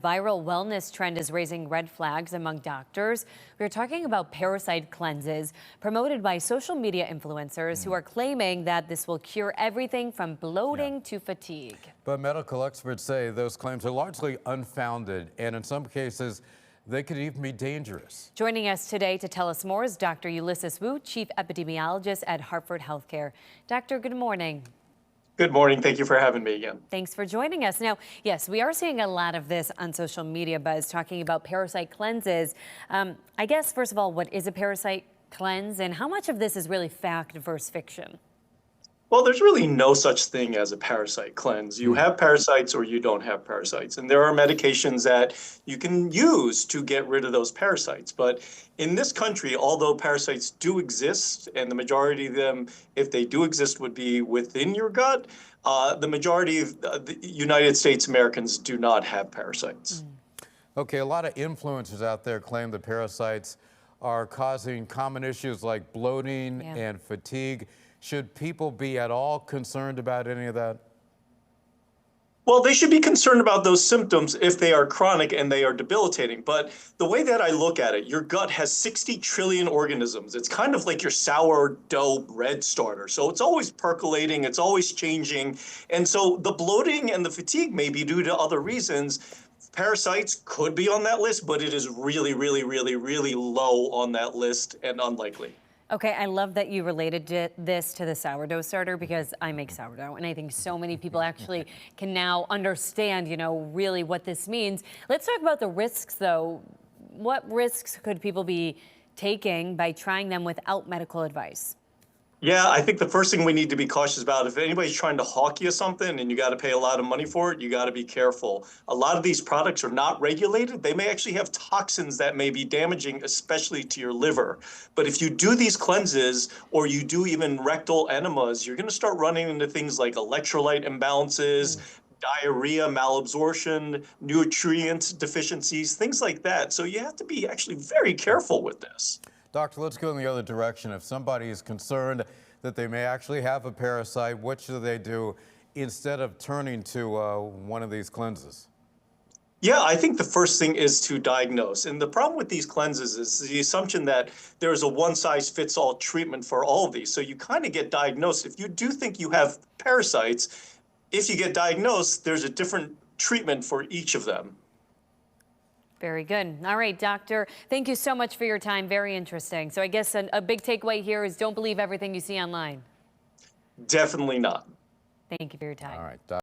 viral wellness trend is raising red flags among doctors. We're talking about parasite cleanses promoted by social media influencers who are claiming that this will cure everything from bloating to fatigue. But medical experts say those claims are largely unfounded, and in some cases, they could even be dangerous. Joining us today to tell us more is Dr. Ulysses Wu, Chief Epidemiologist at Hartford Healthcare. Doctor, good morning. Good morning. Thank you for having me again. Thanks for joining us. Now, yes, we are seeing a lot of this on social media buzz talking about parasite cleanses. I guess, first of all, what is a parasite cleanse and how much of this is really fact versus fiction? Well, there's really no such thing as a parasite cleanse. You have parasites or you don't have parasites. And there are medications that you can use to get rid of those parasites. But in this country, although parasites do exist, and the majority of them, if they do exist, would be within your gut, the majority of the United States Americans do not have parasites. Okay, a lot of influencers out there claim that parasites are causing common issues like bloating and fatigue. Should people be at all concerned about any of that? Well, they should be concerned about those symptoms if they are chronic and they are debilitating. But the way that I look at it, your gut has 60 trillion organisms. It's kind of like your sourdough bread starter. So it's always percolating, it's always changing. And so the bloating and the fatigue may be due to other reasons. Parasites could be on that list, but it is really, really, really, really low on that list and unlikely. Okay, I love that you related this to the sourdough starter because I make sourdough, and I think so many people actually can now understand, really what this means. Let's talk about the risks, though. What risks could people be taking by trying them without medical advice? Yeah, I think the first thing we need to be cautious about, if anybody's trying to hawk you something and you got to pay a lot of money for it, you got to be careful. A lot of these products are not regulated. They may actually have toxins that may be damaging, especially to your liver. But if you do these cleanses or you do even rectal enemas, you're going to start running into things like electrolyte imbalances, diarrhea, malabsorption, nutrient deficiencies, things like that. So you have to be actually very careful with this. Doctor, let's go in the other direction. If somebody is concerned that they may actually have a parasite, what should they do instead of turning to one of these cleanses? Yeah, I think the first thing is to diagnose. And the problem with these cleanses is the assumption that there is a one-size-fits-all treatment for all of these. So you kind of get diagnosed. If you do think you have parasites, if you get diagnosed, there's a different treatment for each of them. Very good. All right, doctor, thank you so much for your time. Very interesting. So I guess a big takeaway here is don't believe everything you see online. Definitely not. Thank you for your time. All right.